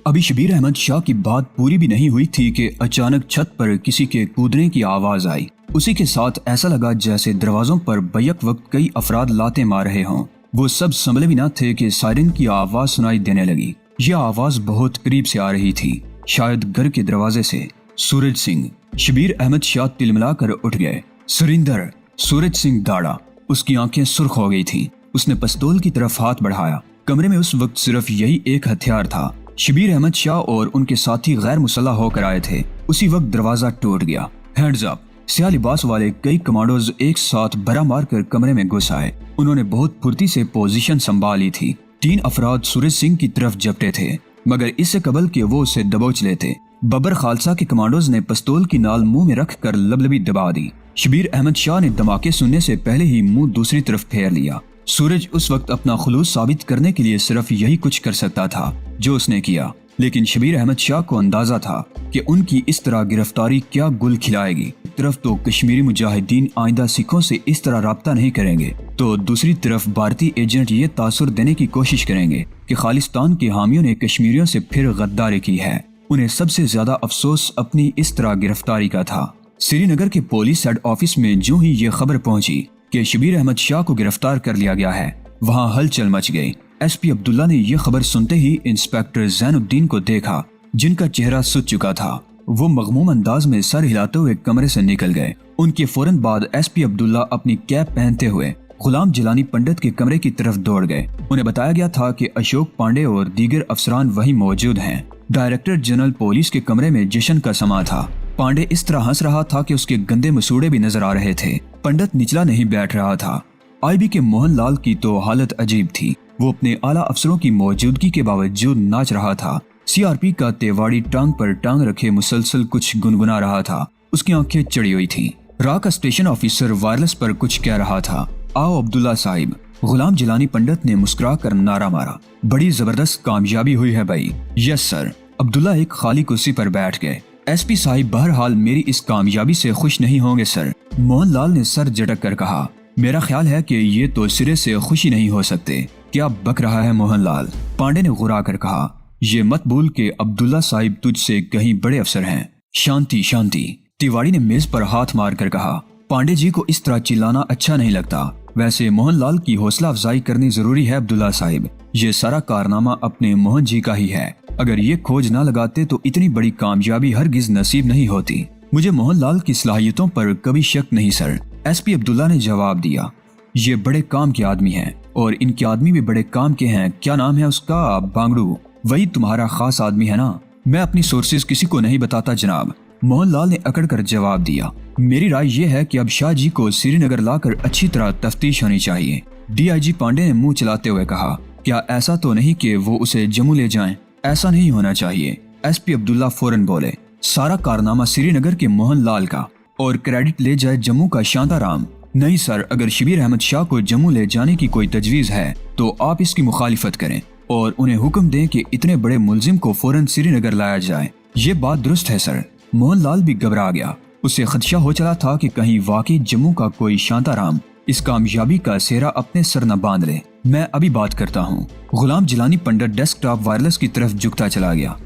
अभी शबीर अहमद शाह की बात पूरी भी नहीं हुई थी कि अचानक छत पर किसी के कूदने की आवाज आई। उसी के साथ ऐसा लगा जैसे दरवाजों पर बैक वक्त कई अफराद लाते मार रहे हों। वो सब संभले भी न थे कि सायरन की आवाज सुनाई देने लगी। यह आवाज बहुत करीब से आ रही थी, शायद घर के दरवाजे से। सूरज सिंह। शबीर अहमद शाह तिलमिलाकर उठ गए। सुरिंदर। सूरज सिंह दाड़ा। उसकी आंखें सुर्ख हो गई थी। उसने पिस्तौल की तरफ हाथ बढ़ाया। कमरे में उस वक्त सिर्फ यही एक हथियार था। शबीर अहमद शाह और उनके साथी गैर मुसल्लह होकर आए थे। उसी वक्त दरवाजा टूट गया। Hands up. स्याह लिबास वाले कई कमांडोज एक साथ बरा मार कर कमरे में घुस आए। उन्होंने बहुत फुर्ती से पोजीशन संभाली थी। 3 अफराद सूरज सिंह की तरफ झपटे थे, मगर इससे कबल के वो उसे दबोच लेते। बबर खालसा के कमांडोज ने पिस्तौल की नाल मुंह में रख कर लबलबी दबा दी। शबीर अहमद शाह ने धमाके सुनने से पहले ही मुंह दूसरी तरफ फेर लिया। सूरज उस वक्त अपना खुलूस साबित करने के लिए सिर्फ यही कुछ कर सकता था जो उसने किया, लेकिन शबीर अहमद शाह को अंदाजा था कि उनकी इस तरह गिरफ्तारी क्या गुल खिलाएगी। एक तरफ तो कश्मीरी मुजाहिदीन आइंदा सिखों से इस तरह राब्ता नहीं करेंगे, तो दूसरी तरफ भारतीय एजेंट ये तासुर देने की कोशिश करेंगे कि खालिस्तान के हामियों ने कश्मीरियों से फिर गद्दारी की है। उन्हें सबसे ज्यादा अफसोस अपनी इस तरह गिरफ्तारी का था। श्रीनगर के पुलिस हेड ऑफिस में जो ही ये खबर पहुंची कि शबीर अहमद शाह को गिरफ्तार कर लिया गया है, वहाँ हलचल मच गई। एसपी अब्दुल्ला ने यह खबर सुनते ही इंस्पेक्टर जैनुद्दीन को देखा, जिनका चेहरा सुज चुका था। वो मगमूम अंदाज में सर हिलाते हुए कमरे से निकल गए। उनके फौरन बाद एसपी अब्दुल्ला अपनी कैप पहनते हुए गुलाम जिलानी पंडित के कमरे की तरफ दौड़ गए। उन्हें बताया गया था कि अशोक पांडे और दीगर अफसरान वहीं मौजूद हैं। डायरेक्टर जनरल पुलिस के कमरे में जश्न का समा था। पांडे इस तरह हंस रहा था कि उसके गंदे मसूड़े भी नजर आ रहे थे। पंडित निचला नहीं बैठ रहा था। आईबी के मोहन लाल की तो हालत अजीब थी। वो अपने आला अफसरों की मौजूदगी के बावजूद नाच रहा था। सीआरपी का तेवाड़ी टांग पर टांग रखे मुसलसल कुछ गुनगुना रहा था। उसकी आंखें चढ़ी हुई थी। रा का स्टेशन ऑफिसर वायरलेस पर कुछ कह रहा था। आओ अब्दुल्ला साहिब। गुलाम जिलानी पंडित ने मुस्कुरा कर नारा मारा। बड़ी जबरदस्त कामयाबी हुई है भाई। Yes sir. अब्दुल्ला एक खाली कुर्सी पर बैठ गए। एसपी साहिब बहरहाल मेरी इस कामयाबी से खुश नहीं होंगे सर। मोहन लाल ने सर झटक कर कहा, मेरा ख्याल है कि ये तो सिरे से खुशी नहीं हो सकते। क्या बक रहा है मोहन लाल? पांडे ने गुरा कर कहा, ये मत भूल कि अब्दुल्ला साहिब तुझसे कहीं बड़े अफसर हैं। शांति शांति। तिवारी ने मेज पर हाथ मार कर कहा, पांडे जी को इस तरह चिल्लाना अच्छा नहीं लगता। वैसे मोहन लाल की हौसला अफजाई करनी जरूरी है अब्दुल्ला साहिब। ये सारा कारनामा अपने मोहन जी का ही है। अगर ये खोज ना लगाते तो इतनी बड़ी कामयाबी हरगिज नसीब नहीं होती। मुझे मोहन लाल की सलाहियतों पर कभी शक नहीं सर। एसपी अब्दुल्ला ने जवाब दिया, ये बड़े काम के आदमी हैं और इनके आदमी भी बड़े काम के हैं। क्या नाम है उसका? बांगड़ू। वही तुम्हारा खास आदमी है ना? मैं अपनी सोर्सेज किसी को नहीं बताता जनाब। मोहन लाल ने अकड़ कर जवाब दिया, मेरी राय यह है कि अब शाह जी को श्रीनगर लाकर अच्छी तरह तफ्तीश होनी चाहिए। डीआईजी पांडे ने मुंह चलाते हुए कहा, क्या ऐसा तो नहीं कि वो उसे जम्मू ले जाएं? ऐसा नहीं होना चाहिए। एसपी अब्दुल्ला फौरन बोले, सारा कारनामा श्रीनगर के मोहन लाल का और क्रेडिट ले जाए जम्मू का शांताराम। नहीं सर, अगर शबीर अहमद शाह को जम्मू ले जाने की कोई तजवीज है तो आप इसकी मुखालिफत करें और उन्हें हुक्म दें कि इतने बड़े मुलजिम को फौरन श्रीनगर लाया जाए। ये बात दुरुस्त है सर। मोहन लाल भी घबरा गया। उसे खदशा हो चला था कि कहीं वाकई जम्मू का कोई शांताराम इस कामयाबी का सेहरा अपने सर न बांध ले। मैं अभी बात करता हूँ। गुलाम जिलानी पंडित डेस्कटॉप वायरलेस की तरफ झुकता चला गया।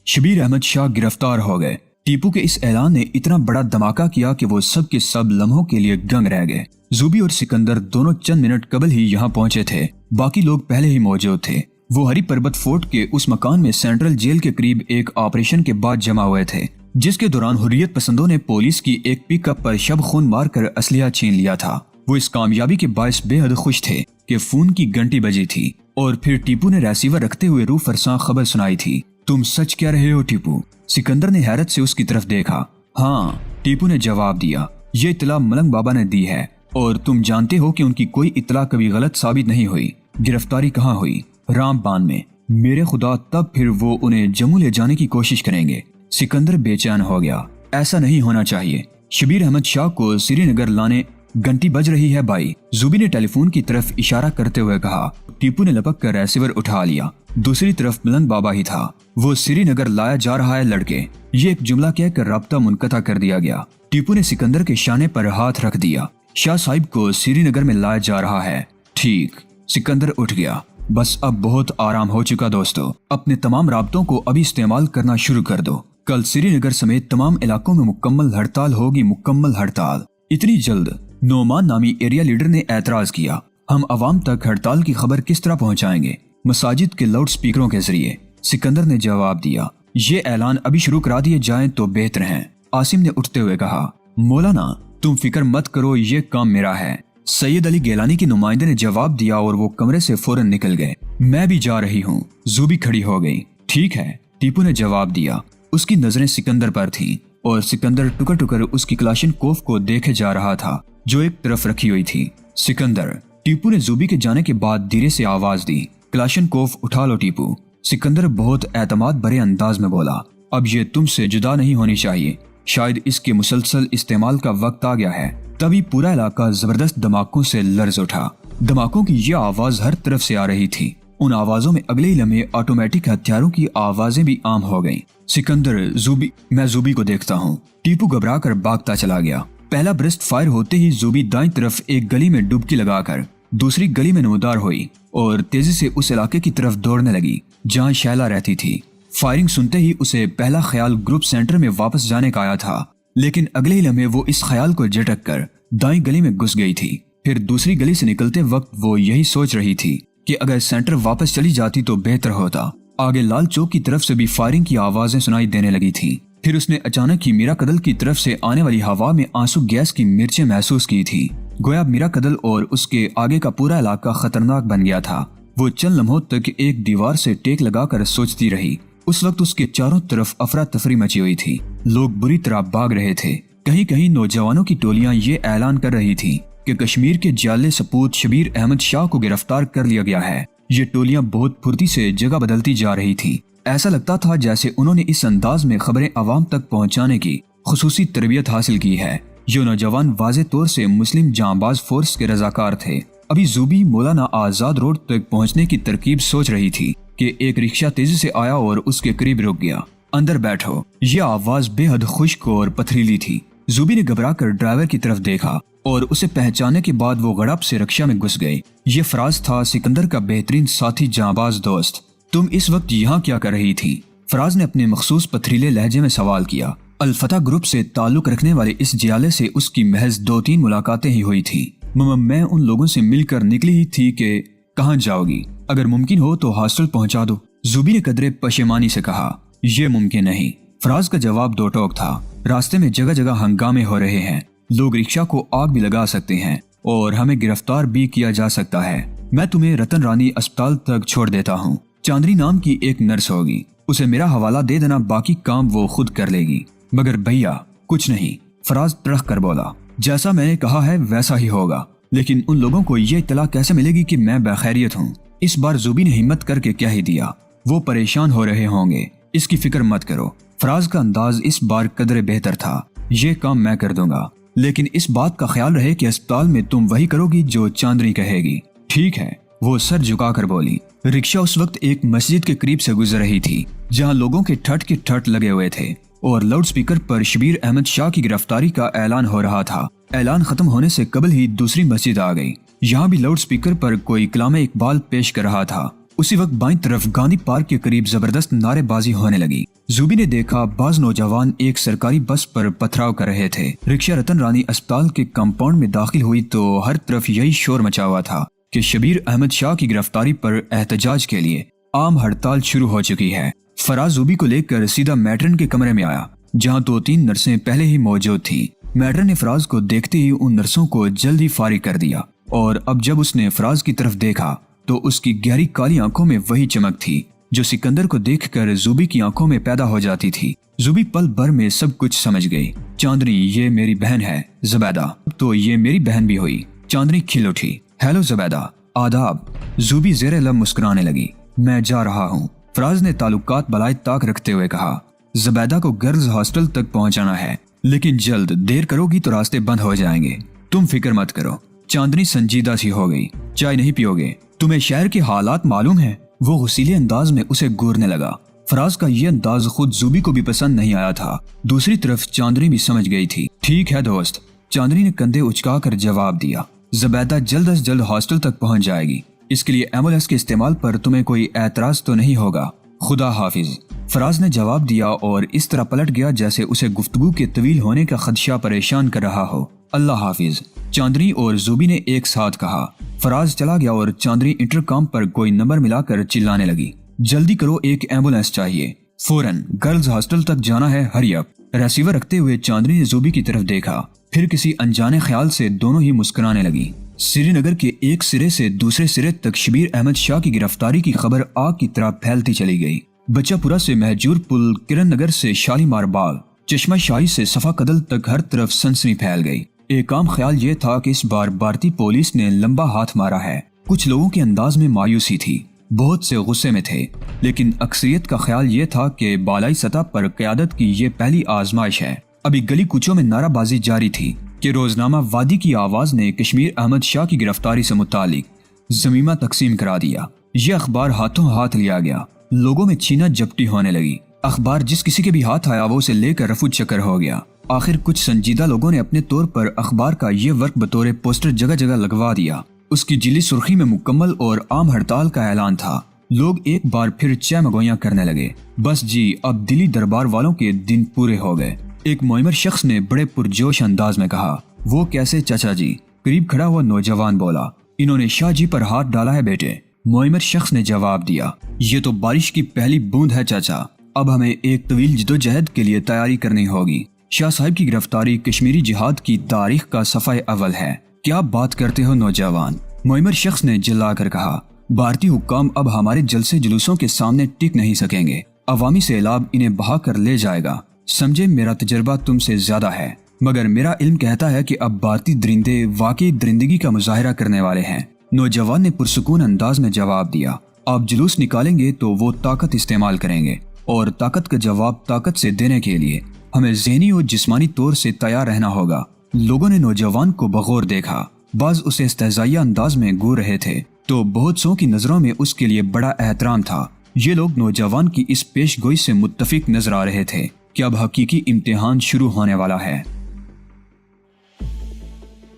शबीर अहमद शाह गिरफ्तार हो गए। टीपू के इस ऐलान ने इतना बड़ा धमाका किया कि वो सब के सब लम्हों के लिए गंग रह गए। जूबी और सिकंदर दोनों चंद मिनट कबल ही यहाँ पहुंचे थे। बाकी लोग पहले ही मौजूद थे। वो हरी पर्वत फोर्ट के उस मकान में सेंट्रल जेल के करीब एक ऑपरेशन के बाद जमा हुए थे, जिसके दौरान हुर्रियत पसंदों ने पुलिस की एक पिकअप पर शब खून मारकर असलिया छीन लिया था। वो इस कामयाबी के बायस बेहद खुश थे कि फोन की घंटी बजी थी और फिर टीपू ने रिसीवर रखते हुए रूह फरसां खबर सुनाई थी। तुम सच कह रहे हो टीपू? सिकंदर ने हैरत से उसकी तरफ देखा। हाँ, टीपू ने जवाब दिया, ये इतला मलंग बाबा ने दी है और तुम जानते हो कि उनकी कोई इतला कभी गलत साबित नहीं हुई। गिरफ्तारी कहाँ हुई? रामबान में। मेरे खुदा, तब फिर वो उन्हें जम्मू ले जाने की कोशिश करेंगे। सिकंदर बेचैन हो गया। ऐसा नहीं होना चाहिए। शबीर अहमद शाह को श्रीनगर लाने घंटी बज रही है भाई। जूबी ने टेलीफोन की तरफ इशारा करते हुए कहा। टीपू ने लपक कर रिसीवर उठा लिया। दूसरी तरफ मलंग बाबा ही था। वो श्रीनगर लाया जा रहा है लड़के। ये एक जुमला कहकर राब्ता मुनक़ता कर दिया गया। टीपू ने सिकंदर के शाने पर हाथ रख दिया। शाह साहिब को श्रीनगर में लाया जा रहा है। ठीक। सिकंदर उठ गया। बस अब बहुत आराम हो चुका दोस्तों, अपने तमाम राब्तों को अभी इस्तेमाल करना शुरू कर दो। कल श्रीनगर समेत तमाम इलाकों में मुकम्मल हड़ताल होगी, मुकम्मल हड़ताल। इतनी जल्द? नोमान नामी एरिया लीडर ने एतराज किया। हम अवाम तक हड़ताल की खबर किस तरह पहुंचाएंगे? मसाजिद के लाउड स्पीकरों के जरिए। सिकंदर ने जवाब दिया, ये ऐलान अभी शुरू करा दिए जाएं तो बेहतर है। आसिम ने उठते हुए कहा, मौलाना तुम फिक्र मत करो, ये काम मेरा है। सैयद अली गेलानी के नुमाइंदे ने जवाब दिया और वो कमरे से फौरन निकल गए। मैं भी जा रही हूँ। जूबी खड़ी हो गई। ठीक है, टीपू ने जवाब दिया। उसकी नजरें सिकंदर पर थीं और सिकंदर टुकर टुकर उसकी क्लाशनकोफ को देखे जा रहा था जो एक तरफ रखी हुई थी। सिकंदर, टीपू ने जूबी के जाने के बाद धीरे से आवाज दी, क्लाशनकोफ उठा लो टीपू। सिकंदर बहुत एतमाद भरे अंदाज में बोला, अब ये तुमसे जुदा नहीं होनी चाहिए, शायद इसके मुसलसल इस्तेमाल का वक्त आ गया है। तभी पूरा इलाका जबरदस्त धमाकों से लर्ज उठा। धमाकों की ये आवाज हर तरफ से आ रही थी। उन आवाजों में अगले ही लम्हे ऑटोमेटिक हथियारों की आवाजें भी आम हो गईं। सिकंदर, जूबी, मैं जूबी को देखता हूँ। टीपू घबरा कर भागता चला गया। पहला ब्रस्ट फायर होते ही जूबी दाईं तरफ एक गली में डुबकी लगाकर दूसरी गली में नमदार हुई और तेजी से उस इलाके की तरफ दौड़ने लगी जहाँ शैला रहती थी। फायरिंग सुनते ही उसे पहला ख्याल ग्रुप सेंटर में वापस जाने का आया था, लेकिन अगले ही लम्हे वो इस ख्याल को झटक कर दाईं गली में घुस गई थी। फिर दूसरी गली से निकलते वक्त वो यही सोच रही थी कि अगर सेंटर वापस चली जाती तो बेहतर होता। आगे लाल चौक की तरफ से भी फायरिंग की आवाजें सुनाई देने लगी थी। फिर उसने अचानक ही मीरा कदल की तरफ से आने वाली हवा में आंसू गैस की मिर्चें महसूस की थी। गोया मीरा कदल और उसके आगे का पूरा इलाका खतरनाक बन गया था। वो चंद लम्हों तक एक दीवार से टेक लगाकर सोचती रही। उस वक्त उसके चारों तरफ अफरा तफरी मची हुई थी। लोग बुरी तरह भाग रहे थे। कहीं कहीं नौजवानों की टोलियां ये ऐलान कर रही थी कि कश्मीर के जाले सपूत शबीर अहमद शाह को गिरफ्तार कर लिया गया है। ये टोलियां बहुत फुर्ती से जगह बदलती जा रही थी। ऐसा लगता था जैसे उन्होंने इस अंदाज में खबरें आवाम तक पहुंचाने की खुसूसी तरबियत हासिल की है। ये नौजवान वाज़े तौर से मुस्लिम जांबाज फोर्स के रजाकार थे। अभी जूबी मौलाना आजाद रोड तक पहुंचने की तरकीब सोच रही थी कि एक रिक्शा तेजी से आया और उसके करीब रुक गया। अंदर बैठो। यह आवाज बेहद खुश्क और पथरीली थी। जूबी ने घबरा कर ड्राइवर की तरफ देखा और उसे पहचानने के बाद वो गड़प से रिक्शा में घुस गए। ये फराज था, सिकंदर का बेहतरीन साथी जांबाज दोस्त। तुम इस वक्त यहाँ क्या कर रही थी? फराज ने अपने मखसूस पथरीले लहजे में सवाल किया। अल-फतह ग्रुप से ताल्लुक रखने वाले इस जियाले से उसकी महज 2-3 मुलाकातें ही हुई थी। मैं उन लोगों से मिलकर निकली ही थी कि कहाँ जाओगी? अगर मुमकिन हो तो हॉस्टल पहुंचा दो। जूबी ने कदरे पशेमानी से कहा, यह मुमकिन नहीं। फराज का जवाब दो टोक था। रास्ते में जगह जगह हंगामे हो रहे हैं। लोग रिक्शा को आग भी लगा सकते हैं और हमें गिरफ्तार भी किया जा सकता है। मैं तुम्हें रतन रानी अस्पताल तक छोड़ देता हूँ। चांदनी नाम की एक नर्स होगी, उसे मेरा हवाला दे देना, बाकी काम वो खुद कर लेगी। मगर भैया कुछ नहीं, फराज तड़क कर बोला। जैसा मैंने कहा है वैसा ही होगा, लेकिन उन लोगों को ये इत्तला कैसे मिलेगी कि मैं बखैरियत हूँ? इस बार जूबी ने हिम्मत करके कह ही दिया। वो परेशान हो रहे होंगे, इसकी फिक्र मत करो। फराज का अंदाज इस बार कदरे बेहतर था। ये काम मैं कर दूंगा, लेकिन इस बात का ख्याल रहे कि अस्पताल में तुम वही करोगी जो चांदनी कहेगी। ठीक है, वो सर झुकाकर बोली। रिक्शा उस वक्त एक मस्जिद के करीब से गुजर रही थी जहाँ लोगों के ठट के ठट लगे हुए थे और लाउड स्पीकर पर शबीर अहमद शाह की गिरफ्तारी का ऐलान हो रहा था। ऐलान खत्म होने से कबल ही दूसरी मस्जिद आ गई। यहाँ भी लाउड स्पीकर पर कोई कलामे इकबाल पेश कर रहा था। उसी वक्त बाईं तरफ गांधी पार्क के करीब जबरदस्त नारेबाजी होने लगी। जूबी ने देखा बाज नौजवान एक सरकारी बस पर पथराव कर रहे थे। रिक्शा रतन रानी अस्पताल के कंपाउंड में दाखिल हुई तो हर तरफ यही शोर मचा हुआ था कि शबीर अहमद शाह की गिरफ्तारी पर एहतजाज के लिए आम हड़ताल शुरू हो चुकी है। फराज जूबी को लेकर सीधा मैट्रन के कमरे में आया जहाँ 2-3 नर्सें पहले ही मौजूद थी। मैट्रन ने फराज को देखते ही उन नर्सों को जल्दी फारिग कर दिया और अब जब उसने फराज की तरफ देखा तो उसकी गहरी काली आंखों में वही चमक थी जो सिकंदर को देखकर जूबी की आंखों में पैदा हो जाती थी। जूबी पल भर में सब कुछ समझ गई। चांदनी, ये मेरी बहन है ज़ुबैदा। तो ये मेरी बहन भी हुई। चांदनी खिल उठी। हेलो ज़ुबैदा, आदाब। जूबी ज़ेरे लब मुस्कुराने लगी। मैं जा रहा हूँ, फराज ने ताल्लुकात बलाए ताक रखते हुए कहा। ज़ुबैदा को गर्ल्स हॉस्टल तक पहुँचाना है, लेकिन जल्द। देर करोगी तो रास्ते बंद हो जाएंगे। तुम फिक्र मत करो। चांदनी संजीदा सी हो गई। चाय नहीं पियोगे? तुम्हें शहर के हालात मालूम है? वो गुस्सीले अंदाज में उसे घूरने लगा। फराज का ये अंदाज खुद जूबी को भी पसंद नहीं आया था। दूसरी तरफ चांदनी भी समझ गई थी। ठीक है दोस्त, चांदनी ने कंधे उचका कर जवाब दिया। ज़ुबैदा जल्द अज जल्द हॉस्टल तक पहुंच जाएगी। اس کے لیے ایمبولینس کے استعمال پر تمہیں کوئی اعتراض تو نہیں ہوگا؟ خدا حافظ، فراز نے جواب دیا اور اس طرح پلٹ گیا جیسے اسے گفتگو کے طویل ہونے کا خدشہ پریشان کر رہا ہو۔ اللہ حافظ، چاندنی اور زوبی نے ایک ساتھ کہا۔ فراز چلا گیا اور چاندنی انٹرکام پر کوئی نمبر ملا کر چلانے لگی، جلدی کرو، ایک ایمبولینس چاہیے، فوراً گرلز ہاسٹل تک جانا ہے، ہری اپ۔ ریسیور رکھتے ہوئے چاندنی نے زوبی کی طرف دیکھا، پھر کسی انجانے خیال سے دونوں ہی مسکرانے لگی۔ سری نگر کے ایک سرے سے دوسرے سرے تک شبیر احمد شاہ کی گرفتاری کی خبر آگ کی طرح پھیلتی چلی گئی۔ بچہ پورا سے مہجور پل، کرن نگر سے شالیمار باغ، چشمہ شاہی سے صفا قدل تک ہر طرف سنسنی پھیل گئی۔ ایک عام خیال یہ تھا کہ اس بار بھارتی پولیس نے لمبا ہاتھ مارا ہے۔ کچھ لوگوں کے انداز میں مایوسی تھی، بہت سے غصے میں تھے، لیکن اکثریت کا خیال یہ تھا کہ بالائی سطح پر قیادت کی یہ پہلی آزمائش ہے۔ ابھی گلی کوچوں میں نعرہ بازی جاری تھی کہ روزنامہ وادی کی آواز نے کشمیر احمد شاہ کی گرفتاری سے متعلق ضمیمہ تقسیم کرا دیا۔ یہ اخبار ہاتھوں ہاتھ لیا گیا، لوگوں میں چھینا جھپٹی ہونے لگی۔ اخبار جس کسی کے بھی ہاتھ آیا وہ اسے لے کر رفو چکر ہو گیا۔ آخر کچھ سنجیدہ لوگوں نے اپنے طور پر اخبار کا یہ ورق بطور پوسٹر جگہ جگہ لگوا دیا۔ اس کی جلی سرخی میں مکمل اور عام ہڑتال کا اعلان تھا۔ لوگ ایک بار پھر چہمگوئیاں کرنے لگے، بس جی اب دلی دربار والوں کے دن پورے ہو گئے۔ ایک معمر شخص نے بڑے پرجوش انداز میں کہا، وہ کیسے چچا جی؟ قریب کھڑا ہوا نوجوان بولا، انہوں نے شاہ جی پر ہاتھ ڈالا ہے بیٹے۔ معمر شخص نے جواب دیا، یہ تو بارش کی پہلی بوند ہے چچا، اب ہمیں ایک طویل جدوجہد کے لیے تیاری کرنی ہوگی۔ شاہ صاحب کی گرفتاری کشمیری جہاد کی تاریخ کا صفحہ اول ہے۔ کیا بات کرتے ہو نوجوان؟ معمر شخص نے جلا کر کہا، بھارتی حکام اب ہمارے جلسے جلوسوں کے سامنے ٹک نہیں سکیں گے، عوامی سیلاب انہیں بہا کر لے جائے گا۔ سمجھے، میرا تجربہ تم سے زیادہ ہے، مگر میرا علم کہتا ہے کہ اب بھارتی درندے واقعی درندگی کا مظاہرہ کرنے والے ہیں۔ نوجوان نے پرسکون انداز میں جواب دیا، آپ جلوس نکالیں گے تو وہ طاقت استعمال کریں گے، اور طاقت کا جواب طاقت سے دینے کے لیے ہمیں ذہنی اور جسمانی طور سے تیار رہنا ہوگا۔ لوگوں نے نوجوان کو بغور دیکھا، بعض اسے استہزائیہ انداز میں گو رہے تھے تو بہت سو کی نظروں میں اس کے لیے بڑا احترام تھا۔ یہ لوگ نوجوان کی اس پیش گوئی سے متفق نظر آ رہے تھے کہ اب حقیقی امتحان شروع ہونے والا ہے۔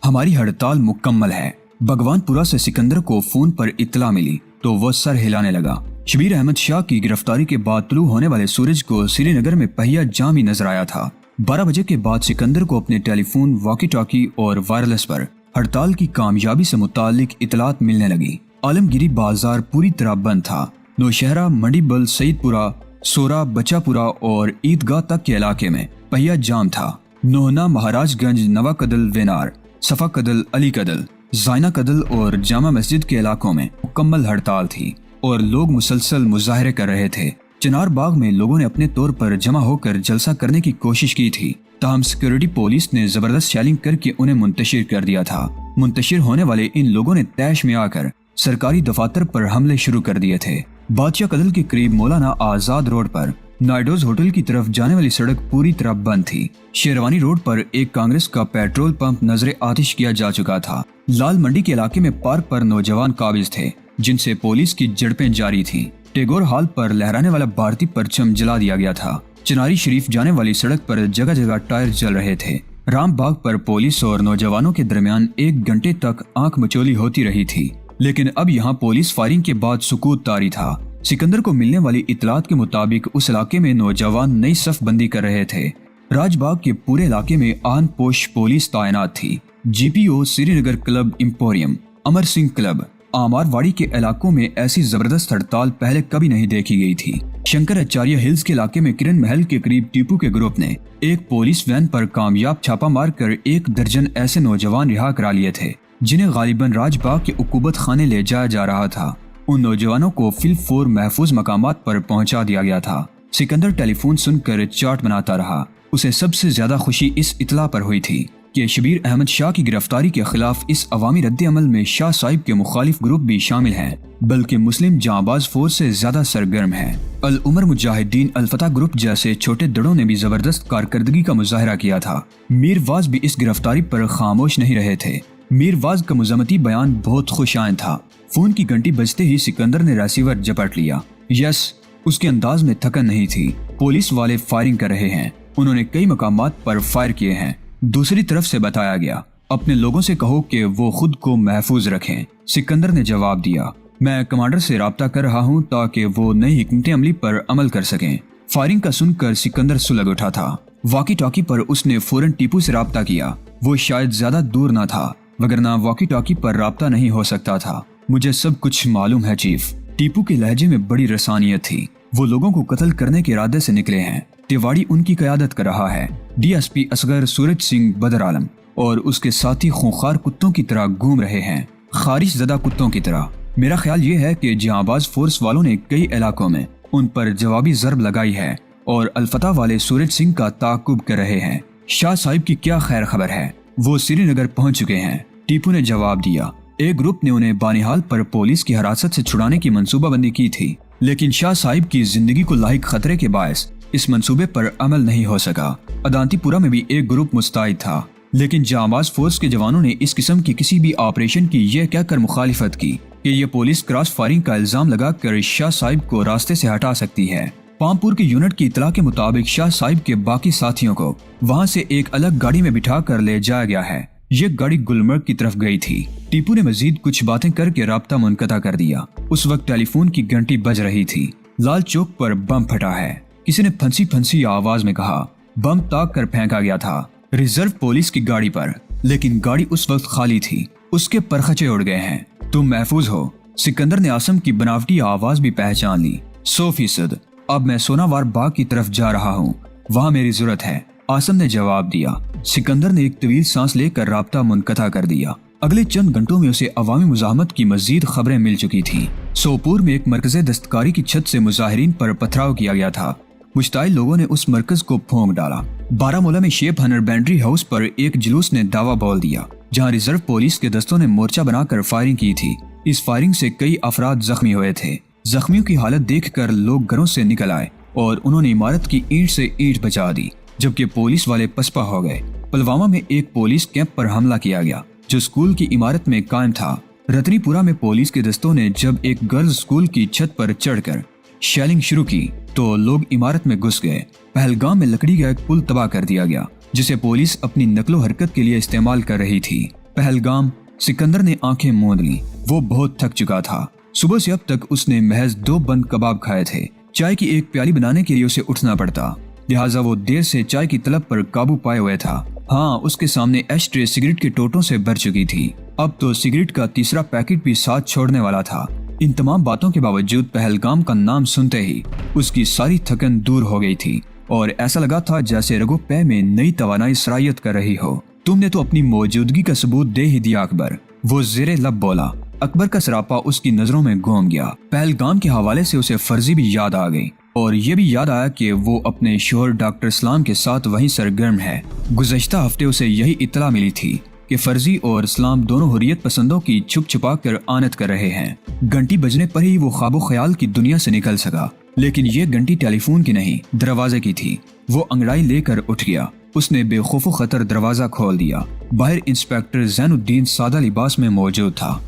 ہماری ہڑتال مکمل ہے۔ بھگوان پورا سے سکندر کو فون پر اطلاع ملی تو وہ سر ہلانے لگا۔ شبیر احمد شاہ کی گرفتاری کے بعد طلوع ہونے والے سورج کو سری نگر میں پہیا جام ہی نظر آیا تھا۔ 12 بجے کے بعد سکندر کو اپنے ٹیلی فون، واکی ٹاکی اور وائرلیس پر ہڑتال کی کامیابی سے متعلق اطلاعات ملنے لگی۔ عالمگیری بازار پوری طرح بند تھا۔ نوشہرہ، منڈی بل، سعید پورہ، سورا، بچہ پورہ اور عیدگاہ تک کے علاقے میں پہیا جام تھا۔ نوہنا، مہاراج گنج، نوا کدل، وینار، صفا کدل، علی کدل، زائنہ کدل اور جامع مسجد کے علاقوں میں مکمل ہڑتال تھی اور لوگ مسلسل مظاہرے کر رہے تھے۔ چنار باغ میں لوگوں نے اپنے طور پر جمع ہو کر جلسہ کرنے کی کوشش کی تھی، تاہم سیکورٹی پولیس نے زبردست شیلنگ کر کے انہیں منتشر کر دیا تھا۔ منتشر ہونے والے ان لوگوں نے طیش میں آ کر سرکاری دفاتر پر حملے شروع کر دیے تھے۔ بادشاہ کدل کے قریب مولانا آزاد روڈ پر نائڈوز ہوٹل کی طرف جانے والی سڑک پوری طرح بند تھی۔ شیروانی روڈ پر ایک کانگریس کا پیٹرول پمپ نظر آتش کیا جا چکا تھا۔ لال منڈی کے علاقے میں پارک پر نوجوان قابض تھے جن سے پولیس کی جھڑپیں جاری تھیں۔ ٹیگور ہال پر لہرانے والا بھارتی پرچم جلا دیا گیا تھا۔ چناری شریف جانے والی سڑک پر جگہ جگہ ٹائر جل رہے تھے۔ رام باغ پر پولیس اور نوجوانوں کے درمیان 1 گھنٹے تک آنکھ مچولی ہوتی رہی تھی، لیکن اب یہاں پولیس فائرنگ کے بعد سکوت طاری تھا۔ سکندر کو ملنے والی اطلاعات کے مطابق اس علاقے میں نوجوان نئی صف بندی کر رہے تھے۔ راج باغ کے پورے علاقے میں آن پوش پولیس تعینات تھی۔ جی پی او، سری Nagar club emporium, Amar Singh club, آمار واڑی کے علاقوں میں ایسی زبردست ہڑتال پہلے کبھی نہیں دیکھی گئی تھی۔ شنکر اچاریہ ہلز کے علاقے میں کرن محل کے قریب ٹیپو کے گروپ نے ایک پولیس وین پر کامیاب چھاپا مار کر 1 درجن ایسے نوجوان رہا کرا لیے تھے جنہیں غالباً راج باغ کے عقوبت خانے لے جایا جا رہا تھا۔ ان نوجوانوں کو فی الفور محفوظ مقامات پر پہنچا دیا گیا تھا۔ سکندر ٹیلی فون سن کر چاٹ بناتا رہا۔ اسے سب سے زیادہ خوشی اس اطلاع پر ہوئی تھی کہ شبیر احمد شاہ کی گرفتاری کے خلاف اس عوامی رد عمل میں شاہ صاحب کے مخالف گروپ بھی شامل ہیں، بلکہ مسلم جانباز فورس سے زیادہ سرگرم ہیں۔ العمر مجاہدین، الفتح گروپ جیسے چھوٹے دڑوں نے بھی زبردست کارکردگی کا مظاہرہ کیا تھا۔ میر واز بھی اس گرفتاری پر خاموش نہیں رہے تھے۔ میر واز کا مذمتی بیان بہت خوش آئند تھا۔ فون کی گھنٹی بجتے ہی سکندر نے ریسیور جپٹ لیا۔ یس، اس کے انداز میں تھکن نہیں تھی۔ پولیس والے فائرنگ کر رہے ہیں، انہوں نے کئی مقامات پر فائر کیے ہیں۔ دوسری طرف سے بتایا گیا، اپنے لوگوں سے کہو کہ وہ خود کو محفوظ رکھیں۔ سکندر نے جواب دیا، میں کمانڈر سے رابطہ کر رہا ہوں تاکہ وہ نئی حکمت عملی پر عمل کر سکیں۔ فائرنگ کا سن کر سکندر سلگ اٹھا تھا۔ واکی ٹاکی پر اس نے فوراً ٹیپو سے رابطہ کیا۔ وہ شاید زیادہ دور نہ تھا، وگرنہ واکی ٹاکی پر رابطہ نہیں ہو سکتا تھا۔ مجھے سب کچھ معلوم ہے چیف۔ ٹیپو کے لہجے میں بڑی رسانیت تھی۔ وہ لوگوں کو قتل کرنے کے ارادے سے نکلے ہیں۔ تیواڑی ان کی قیادت کر رہا ہے۔ ڈی ایس پی اصغر سورج سنگھ بدر عالم اور اس کے ساتھی خونخوار کتوں کی طرح گھوم رہے ہیں، خارش زدہ کتوں کی طرح۔ میرا خیال یہ ہے کہ جہاں باز فورس والوں نے کئی علاقوں میں ان پر جوابی ضرب لگائی ہے اور الفتح والے سورج سنگھ کا تعاقب کر رہے ہیں۔ شاہ صاحب کی کیا خیر خبر ہے؟ وہ سری نگر پہنچ چکے ہیں، ٹیپو نے جواب دیا۔ ایک گروپ نے انہیں بانیحال پر پولیس کی حراست سے چھڑانے کی منصوبہ بندی کی تھی، لیکن شاہ صاحب کی زندگی کو لاحق خطرے کے باعث اس منصوبے پر عمل نہیں ہو سکا۔ ادانتی پورہ میں بھی ایک گروپ مستعد تھا، لیکن جانباز فورس کے جوانوں نے اس قسم کی کسی بھی آپریشن کی یہ کہہ کر مخالفت کی کہ یہ پولیس کراس فائرنگ کا الزام لگا کر شاہ صاحب کو راستے سے ہٹا سکتی ہے۔ پامپور کی یونٹ کی اطلاع کے مطابق شاہ صاحب کے باقی ساتھیوں کو وہاں سے ایک الگ گاڑی میں بٹھا کر لے جایا گیا ہے۔ یہ گاڑی گلمرگ کی طرف گئی تھی۔ ٹیپو نے مزید کچھ باتیں کر کے رابطہ منقطع کر دیا۔ اس وقت ٹیلی فون کی گھنٹی بج رہی تھی۔ لال چوک پر بم پھٹا ہے، کسی نے پھنسی پھنسی آواز میں کہا۔ بم تاک کر پھینکا گیا تھا ریزرو پولیس کی گاڑی پر، لیکن گاڑی اس وقت خالی تھی۔ اس کے پرخچے اڑ گئے ہیں۔ تم محفوظ ہو؟ سکندر نے عاصم کی بناوٹی آواز بھی پہچان لی۔ 100%۔ اب میں سوناوار باغ کی طرف جا رہا ہوں، وہاں میری ضرورت ہے، عاصم نے جواب دیا۔ سکندر نے ایک طویل سانس لے کر رابطہ منقطع کر دیا۔ اگلے چند گھنٹوں میں اسے عوامی مزاحمت کی مزید خبریں مل چکی تھیں۔ سوپور میں ایک مرکز دستکاری کی چھت سے مظاہرین پر پتھراؤ کیا گیا تھا۔ مشتعل لوگوں نے اس مرکز کو پھونک ڈالا۔ بارامولہ میں شیپ ہنر بینڈری ہاؤس پر ایک جلوس نے دعویٰ بول دیا، جہاں ریزرو پولیس کے دستوں نے مورچہ بنا کر فائرنگ کی تھی۔ اس فائرنگ سے کئی افراد زخمی ہوئے تھے۔ زخمیوں کی حالت دیکھ کر لوگ گھروں سے نکل آئے اور انہوں نے عمارت کی اینٹ سے اینٹ بچا دی، جبکہ پولیس والے پسپا ہو گئے۔ پلوامہ میں ایک پولیس کیمپ پر حملہ کیا گیا جو اسکول کی عمارت میں قائم تھا۔ رتنی پورہ میں پولیس کے دستوں نے جب ایک گرلز اسکول کی چھت پر چڑھ کر شیلنگ شروع کی تو لوگ عمارت میں گھس گئے۔ پہلگام میں لکڑی کا ایک پل تباہ کر دیا گیا جسے پولیس اپنی نقل و حرکت کے لیے استعمال کر رہی تھی۔ پہلگام، سکندر نے آنکھیں موند لیں۔ وہ بہت تھک چکا تھا۔ صبح سے اب تک اس نے محض 2 بند کباب کھائے تھے۔ چائے کی ایک پیالی بنانے کے لیے اسے اٹھنا پڑتا، لہٰذا وہ دیر سے چائے کی طلب پر قابو پائے ہوئے تھا۔ ہاں، اس کے سامنے ایش ٹرے سگریٹ کے ٹوٹوں سے بھر چکی تھی۔ اب تو سگریٹ کا تیسرا پیکٹ بھی ساتھ چھوڑنے والا تھا۔ ان تمام باتوں کے باوجود پہلگام کا نام سنتے ہی اس کی ساری تھکن دور ہو گئی تھی اور ایسا لگا تھا جیسے رگو پے میں نئی توانائی سرایت کر رہی ہو۔ تم نے تو اپنی موجودگی کا ثبوت دے ہی دیا اکبر، وہ زیر لب بولا۔ اکبر کا سراپا اس کی نظروں میں گھوم گیا۔ پہلگام کے حوالے سے اسے فرضی بھی یاد آ گئی اور یہ بھی یاد آیا کہ وہ اپنے شوہر ڈاکٹر اسلام کے ساتھ وہیں سرگرم ہے۔ گزشتہ ہفتے اسے یہی اطلاع ملی تھی کہ فرضی اور اسلام دونوں حریت پسندوں کی چھپ چھپا کر آنت کر رہے ہیں۔ گھنٹی بجنے پر ہی وہ خواب و خیال کی دنیا سے نکل سکا، لیکن یہ گھنٹی ٹیلی فون کی نہیں، دروازے کی تھی۔ وہ انگڑائی لے کر اٹھ گیا۔ اس نے بے خوف و خطر دروازہ کھول دیا۔ باہر انسپیکٹر زین الدین سادہ لباس میں موجود تھا۔